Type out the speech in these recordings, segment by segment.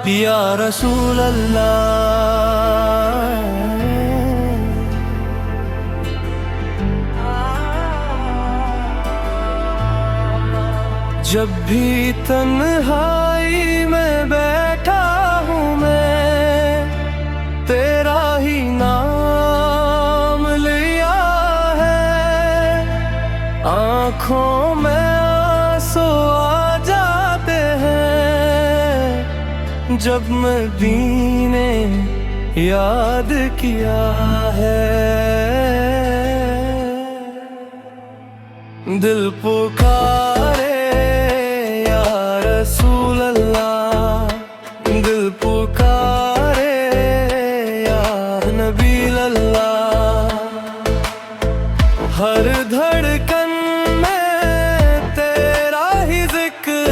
या रसूल अल्लाह। जब भी तन्हाई में बैठा हूँ मैं, तेरा ही नाम लिया है। आँखों में आंसू आ जाते हैं जब मदीने याद किया है। दिल पुकारे या रसूल अल्लाह, दिल पुकारे या नबी अल्लाह। हर धड़कन में तेरा ही जिक्र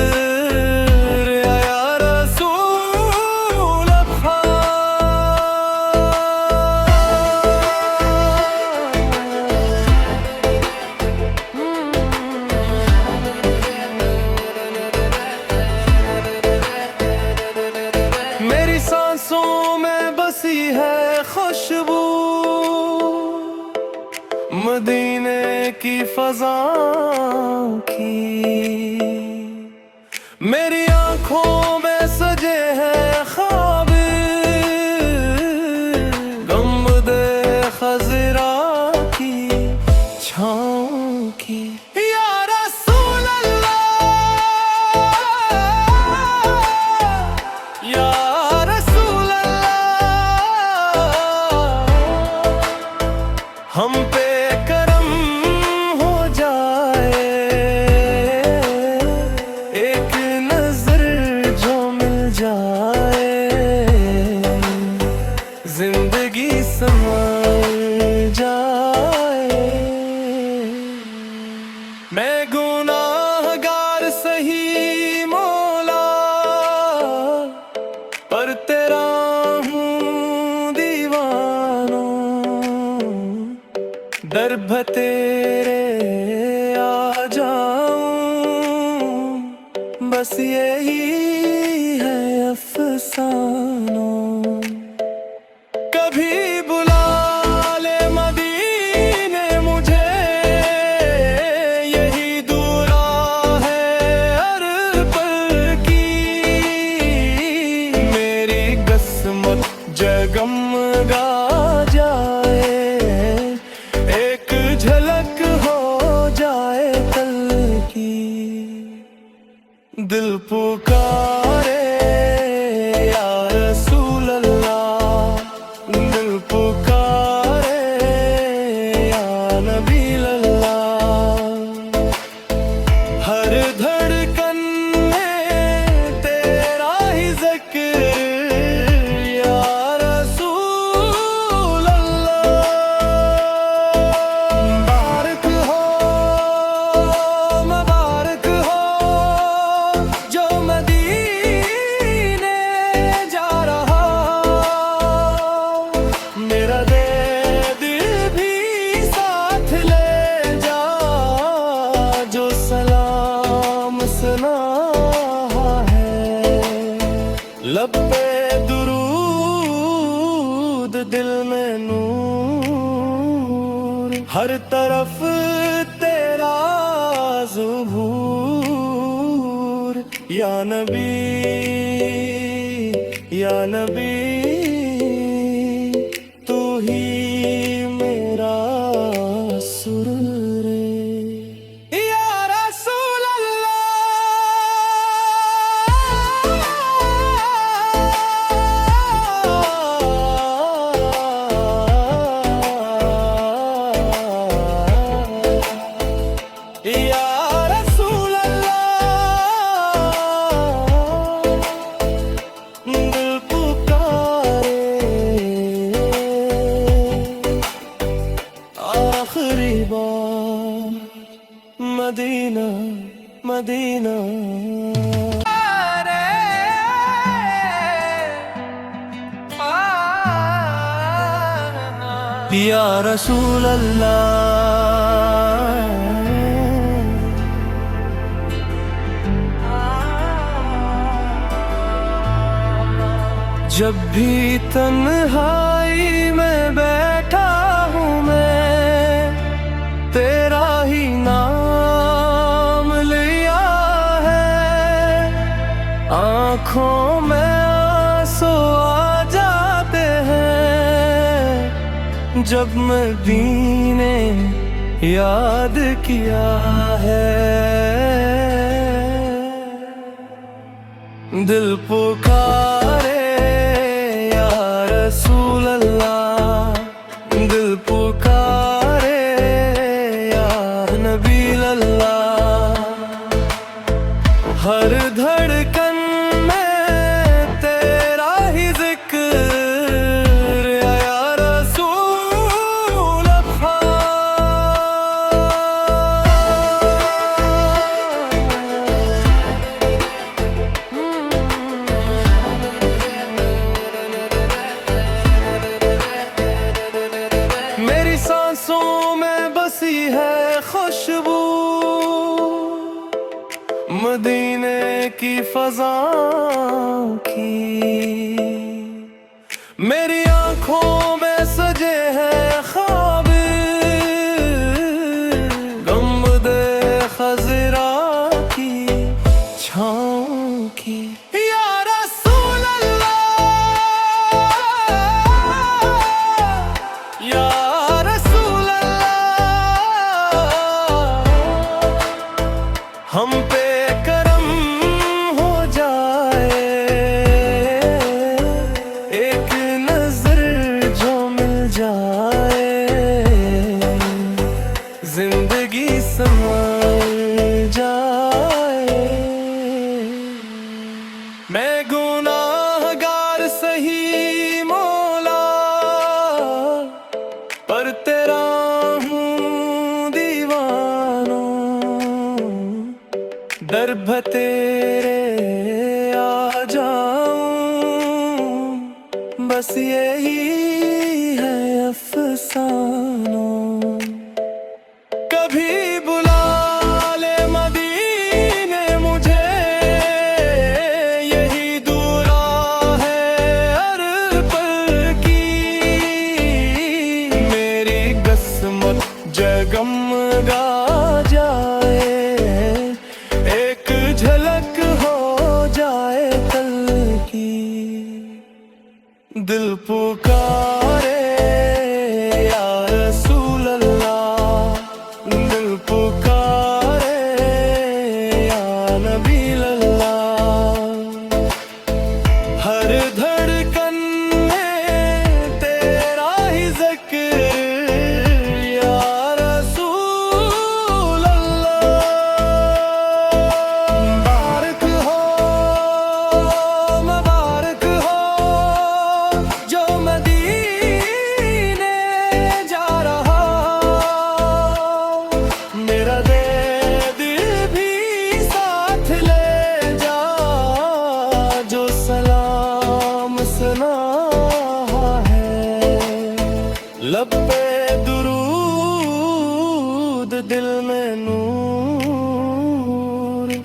या रसूल अल्लाह। मेरी सांसों में बसी है खुशबू मदीने की फ़ज़ाओं की। मेरी आँखों में सजे हैं ख्वाब गुंबदे खज़रा की छाँव की। या रसूल अल्लाह, या रसूल अल्लाह। हम पे करम हो जाए, एक नजर जो मिल जाए, जिंदगी संवर जाए। मैं गुनाहगार सही मौला, पर तेरा हूँ दीवाना। दर तेरे आ जाऊं, बस यही है अफसाना। कभी बुला ले मदीने मुझे, यही दूरा है हर पल की। मेरी किस्मत जगमगा जाए, एक झलक हो जाए कल की। दिल पुकारे या रसूल अल्लाह, दिल पुकारे या नबी अल्लाह। हर धड़कन में तेरा ही ज़िक्र या रसूल अल्लाह। मुबारक हो जो मदीने जा रहा। मेरा दे दिल भी साथ ले जा, जो सलाम सुना है। लब पे दुरूद, दिल में नूर, हर तरफ तेरा ज़ुहूर। या नबी, या नबी, तू ही मेरा सुरूर। या रसूल अल्लाह, या रसूल अल्लाह। दिल पुकारे आखिरी बार मदीना, मदीना। या रसूल अल्लाह। जब भी तन्हाई में बैठा हूँ मैं, तेरा ही नाम लिया है। आँखों में आंसू आ जाते हैं जब मदीने याद किया है। दिल पुकारे या रसूल अल्लाह, दिल पुकारे या नबी अल्लाह। हर धड़कन में तेरा ही जिक्र या रसूल अल्लाह। मेरी सांसों में बसी है खुशबू मदीने की फ़ज़ाओं की। मेरी आँखों में सजे हैं ख्वाब गुंबदे खज़रा की छाँव की। या रसूल अल्लाह, या रसूल अल्लाह, हम पे करम हो जाए, एक नजर जो मिल जाए, जिंदगी संवर जाए। मैं गुनाहगार सही मौला, पर तेरा हूँ दीवाना। दर तेरे आ जाऊं, बस यही है अफसाना। कभी बुला ले मदीने मुझे, यही दुआ है हर पल की। मेरी किस्मत जगमगा जाए, एक झलक हो जाए कल की। दिल पुकारे या रसूल अल्लाह, दिल पुकारे या नबी अल्लाह। हर धड़कन में तेरा ही ज़िक्र या रसूल अल्लाह। मुबारक हो, मुबारक हो जो मदीने जा रहा। मेरा दे दिल भी साथ ले जा, जो सलाम सुना है। लब पे दुरूद, दिल में नूर,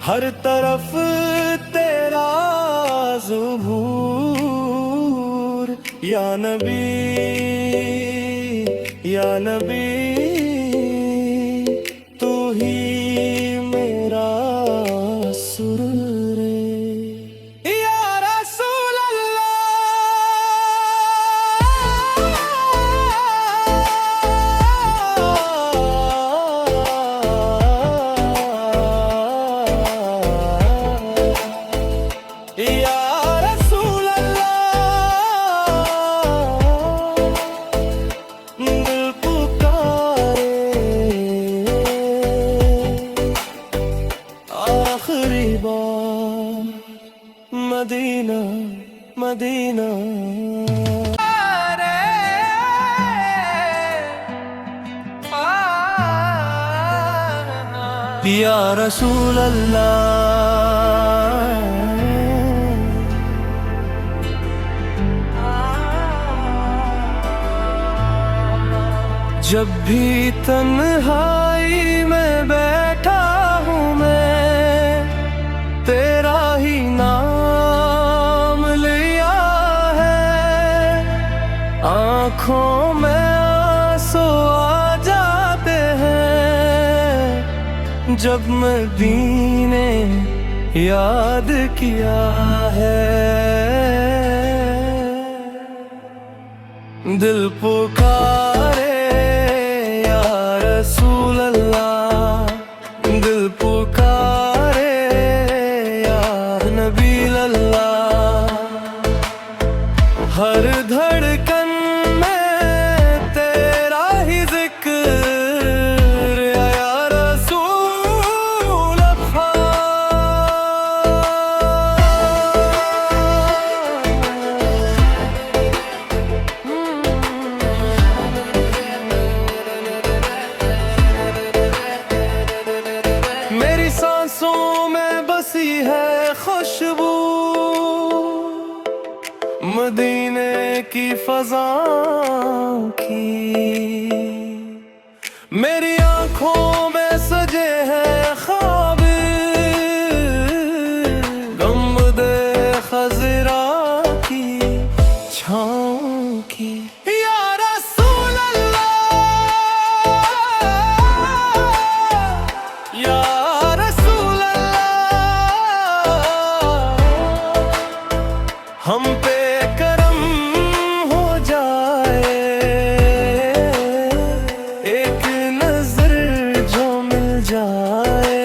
हर तरफ तेरा ज़ुहूर। या नबी, या नबी, तू ही मेरा सुरूर। या रसूल अल्लाह, या रसूल अल्लाह। दिल पुकारे आखिरी बार, मदीना मदीना। या रसूल अल्लाह, जब भी तन्हाई में बैठा हूँ मैं, तेरा ही नाम लिया है। जब मदीने याद किया है। दिल पुकारे या रसूल अल्लाह, दिल पुकारे या नबी अल्लाह। हर धड़कन में तेरा ही जिक्र या रसूल अल्लाह। मेरी सांसों में बसी है खुशबू मदीने की फ़ज़ाओं की। मेरी आँखों में सजे हैं ख्वाब गुंबदे खज़रा की छाँव की। या रसूल अल्लाह, या रसूल अल्लाह। हम पे करम हो जाए, एक नजर जो मिल जाए,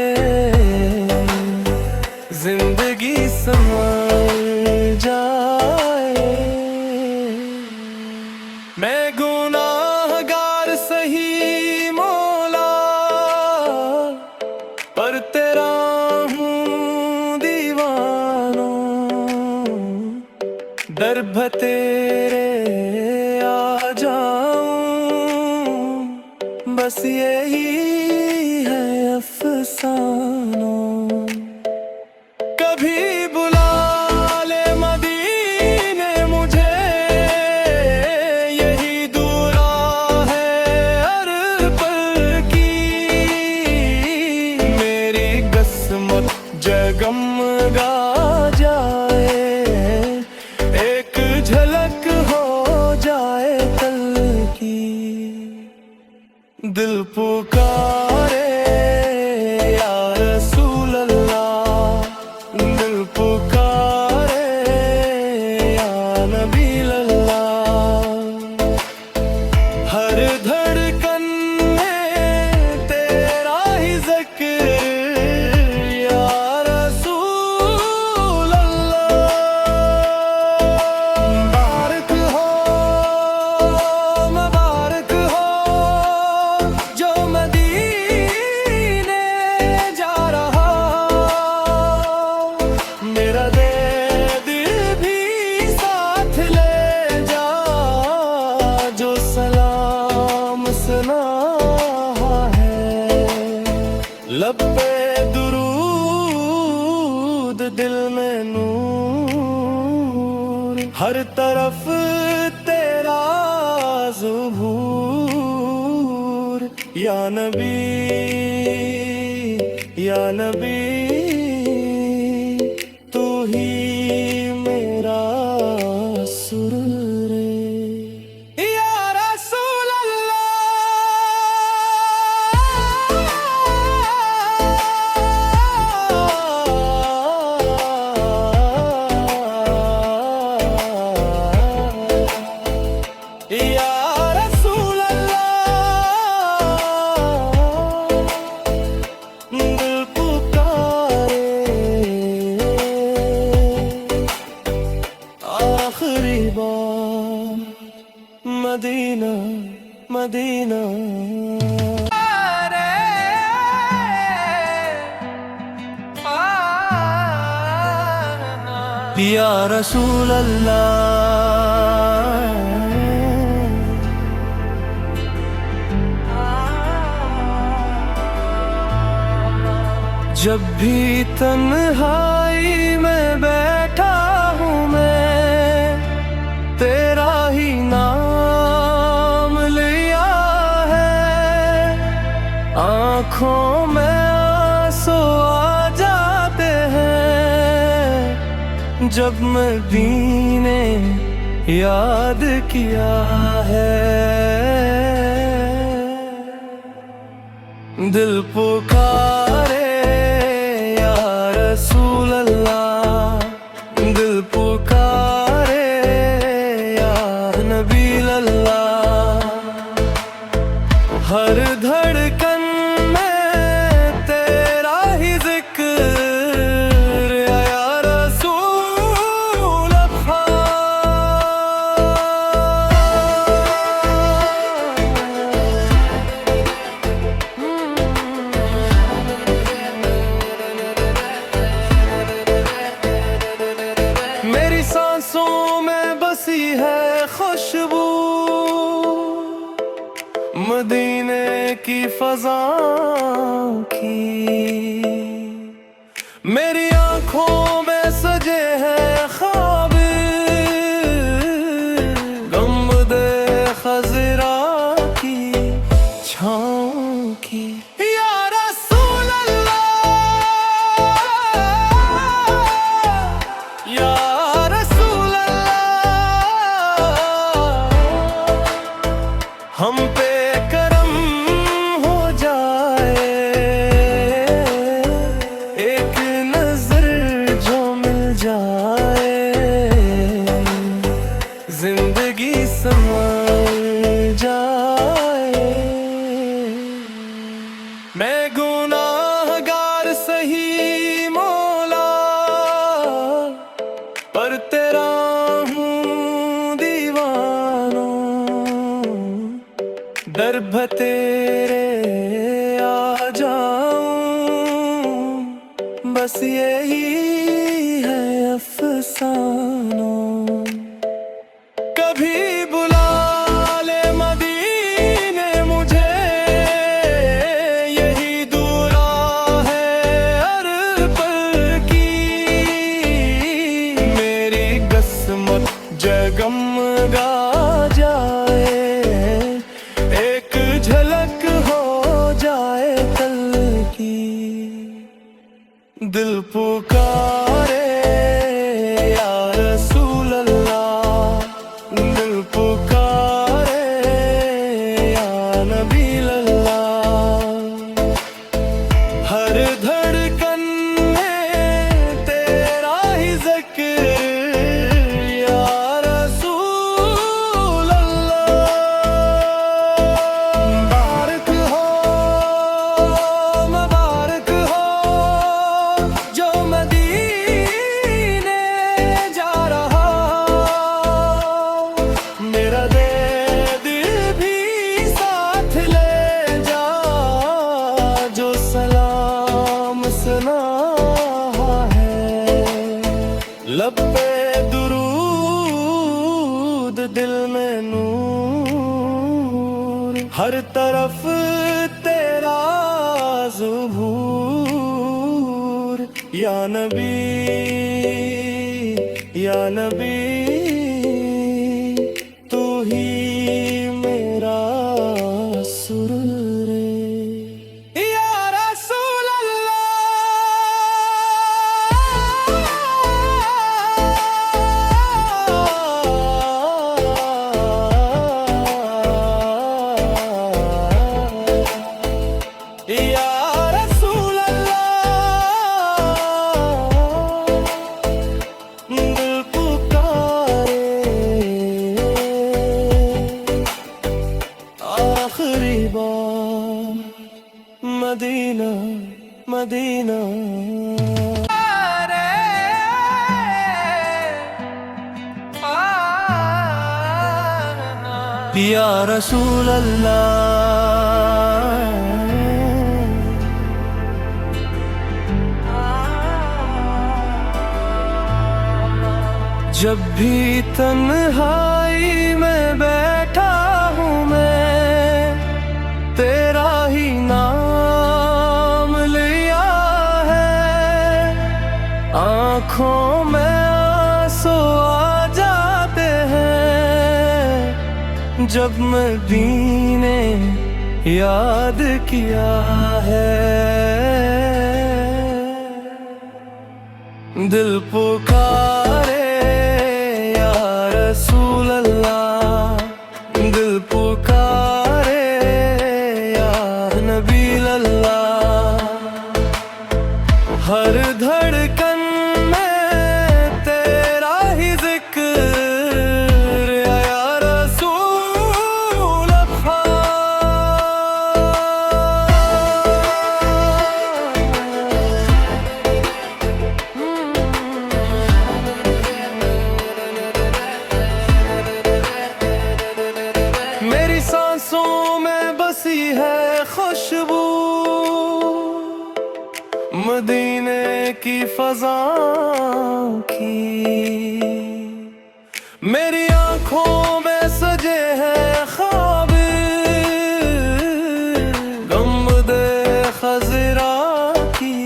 जिंदगी संवर जाए। मैं गुनाहगार सही मौला, पर तेरा हूँ दीवाना। दर तेरे आ जाऊं, बस यही है अफसाना। कभी बुला ले मदीने मुझे, यही दूरा है हर पल की। मेरी किस्मत जगमगा जाए, एक झलक हो जाए कल की। दिल पुकारे या रसूल अल्लाह, दिल पुकारे या नबी अल्लाह। हर धड़कन में तेरा ही ज़िक्र या रसूल अल्लाह। मुबारक हो जो मदीने जा रहा। मेरा दे दिल भी साथ ले जा, जो सलाम सुना है। लब पे दुरूद, दिल में नूर, हर तरफ तेरा ज़ुहूर। या नबी, या नबी, तू ही मेरा सुरूर। या रसूल अल्लाह, या रसूल अल्लाह। दिल पुकारे आखिरी बार मदीना, मदीना। या रसूल अल्लाह, जब भी तन्हाई में बैठा हूँ मैं, तेरा ही नाम लिया है। आँखों में आंसू आ जाते हैं, जब मदीने याद किया है। दिल पुकारे या रसूल अल्लाह, दिल पुकारे या नबी अल्लाह। हर धड़कन में तेरा ही जिक्र या रसूल अल्लाह। मेरी सांसों में बसी है खुशबू मदीने की फज़ाओं की, मेरी आंखों में सजे हैं ख्वाब गुंबदे खज़रा की छाँव की। या रसूल अल्लाह, या रसूल अल्लाह, हम पे करम हो जाए, एक नजर जो मिल जाए, जिंदगी संवर जाए। मैं गुनाहगार सही मौला, पर तेरा हूँ दीवाना, दर तेरे आ जाऊं, बस यही है अफसाना। कभी बुला ले मदीने मुझे, यही दुआ है हर पल की। मेरी किस्मत जगमगा जाए, एक झलक हो जाए कल की। दिल पुकारे या रसूल अल्लाह, दिल पुकारे या नबी अल्लाह। हर धड़कन में तेरा ही ज़िक्र या रसूल अल्लाह। मुबारक हो जो मदीने जा रहा, मेरा दे दिल भी साथ ले जा, जो सलाम सुना है। लब पे दुरूद, दिल में नूर, हर तरफ तेरा ज़ुहूर। या नबी, या नबी, तू ही मेरा सुरूर। या रसूल अल्लाह, या रसूल अल्लाह, दिल पुकारे आखिरी बार मदीना, मदीना। या रसूल अल्लाह, जब भी तन्हाई में बैठा हूँ मैं, तेरा ही नाम लिया है। आँखों में आंसू आ जाते हैं, जब मदीने याद किया है। दिल पुकारे या रसूल अल्लाह, दिल पुकारे या नबी अल्लाह। मदीने की फज़ाओं की। मेरी आँखों में सजे हैं ख्वाब गुंबदे खज़रा की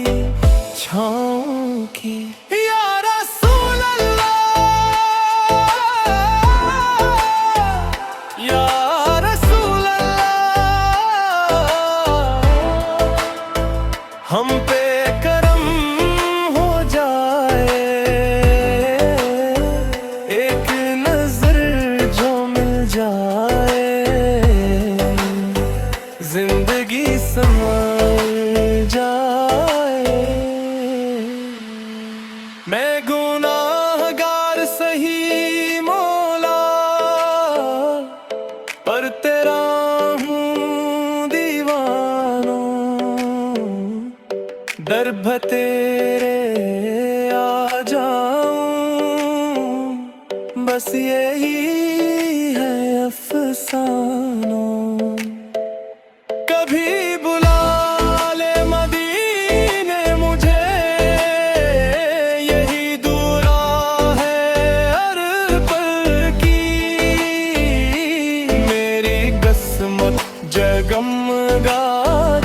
छाँव की। या रसूल अल्लाह, या रसूल अल्लाह, हम पे करम हो जाए, एक नजर जो मिल जाए, जिंदगी संवर जाए। मैं गुनाहगार सही मौला, पर तेरा हूँ दीवाना। दर भर तेरे आ जाऊं, बस यही है अफसाना। कभी बुला ले मदीने मुझे, यही दूरा है हर पल की। मेरी किस्मत जगमगा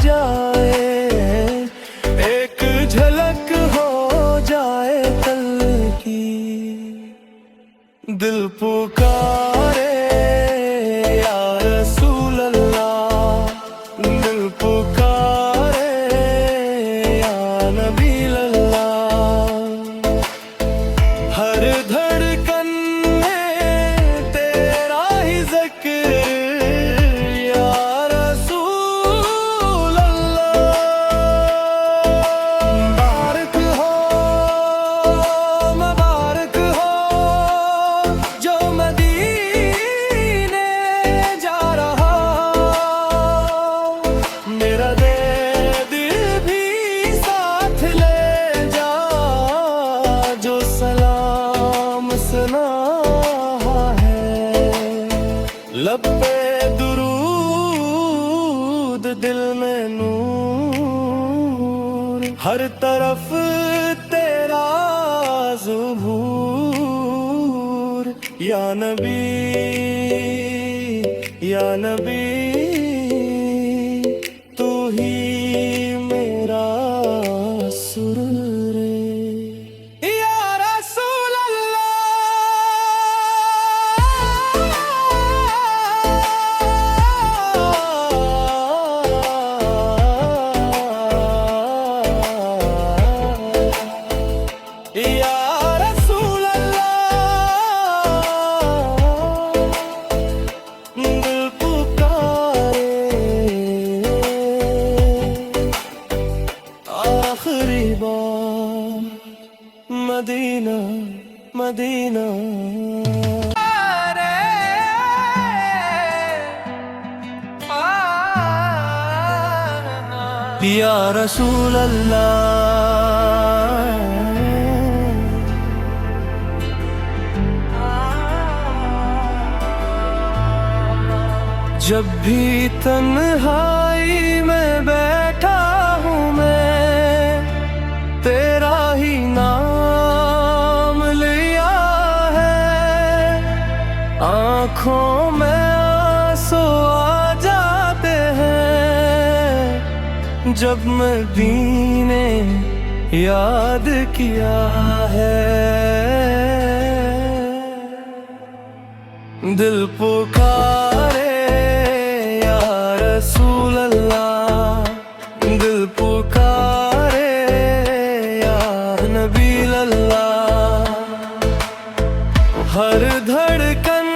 जाए, एक झलक हो जाए कल की। दिल पुकारे या रसूल अल्लाह, दिल पुकारे या नबी अल्लाह। हर धड़कन में तेरा ही ज़िक्र या रसूल अल्लाह। मुबारक हो, मुबारक हो जो मदीने जा रहा। मेरा दे दिल भी साथ ले जा, जो सलाम सुना है। लब पे दुरूद, दिल में नूर, हर तरफ तेरा ज़ुहूर। या नबी, या नबी, तू ही मेरा सुरूर। या रसूल अल्लाह, या रसूल अल्लाह। दिल पुकारे आखिरी बार, मदीना मदीना। या रसूल अल्लाह, जब भी तन्हाई में बैठा हूँ मैं, तेरा ही नाम लिया है। आँखों में आंसू आ जाते हैं, जब मदीने याद किया है। दिल पुकारे या रसूल अल्लाह, दिल पुकारे या नबी अल्लाह। हर धड़कन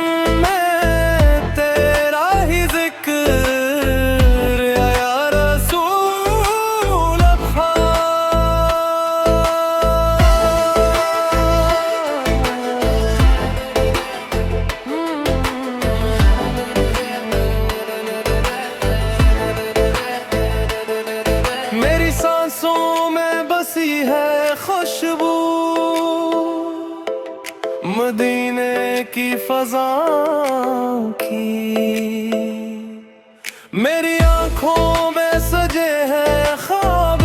में तेरा ही ज़िक्र या रसूल अल्लाह। मेरी सांसों में बसी है खुशबू मदीने की फज़ाओं की। मेरी आँखों में सजे हैं ख्वाब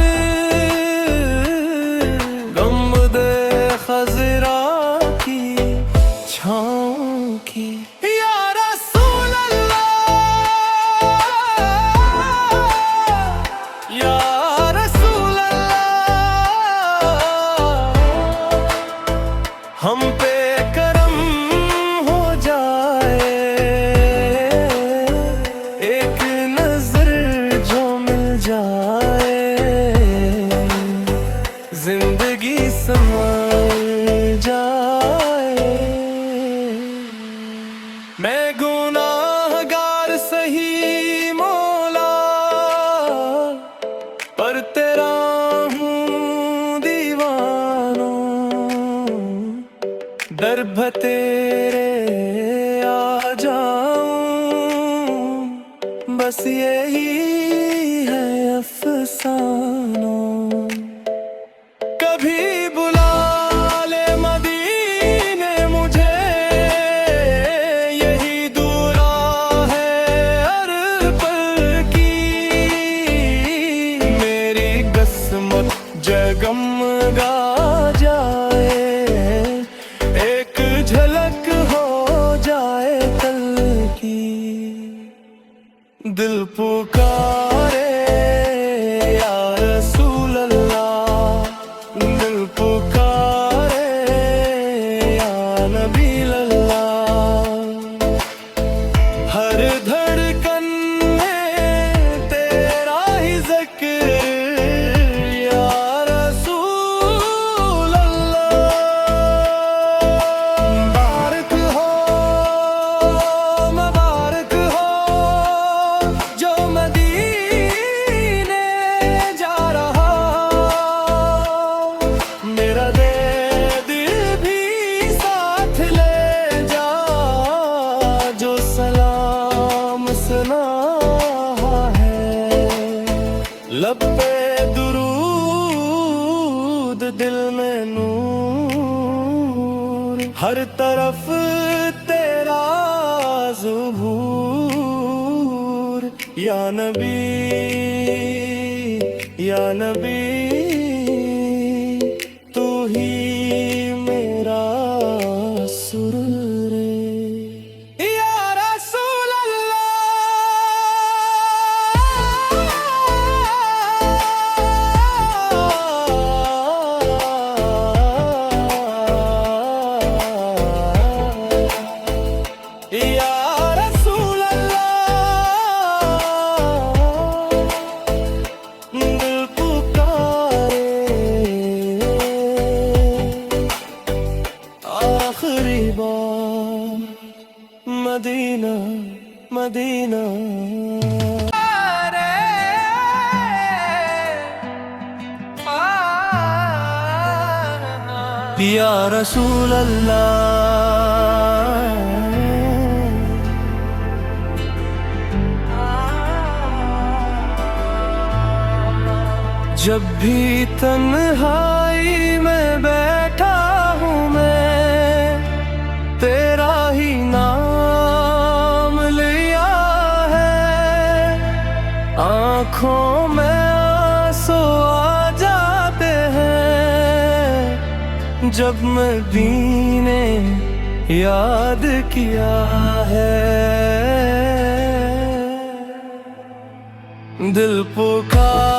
भतेरे आ जाऊं, बस यही है अफसानों। कभी बुला ले मदीने मुझे, यही दूरा है हर पल की। मेरी किस्मत जगमगा जाए, एक झलक हो जाए कल की। दिल पुकारे या रसूल अल्लाह, दिल पुकारे या नबी अल्लाह। हर धड़कन में तेरा ही ज़िक्र या रसूल अल्लाह। मुबारक हो जो मदीने जा रहा। मेरा दे दिल भी साथ ले जा, जो सलाम सुना है। लब पे दुरूद, दिल में नूर, हर तरफ तेरा ज़ुहूर। या नबी तू ही मेरा सुरूर या रसूल अल्लाह। या रसूल आखिरी बार मदीना मदीना। या रसूल अल्लाह, जब भी तन्हाई में बैठा हूँ मैं, तेरा ही नाम लिया है। आँखों में आंसू आ जाते हैं, जब मदीने याद किया है। दिल पुकार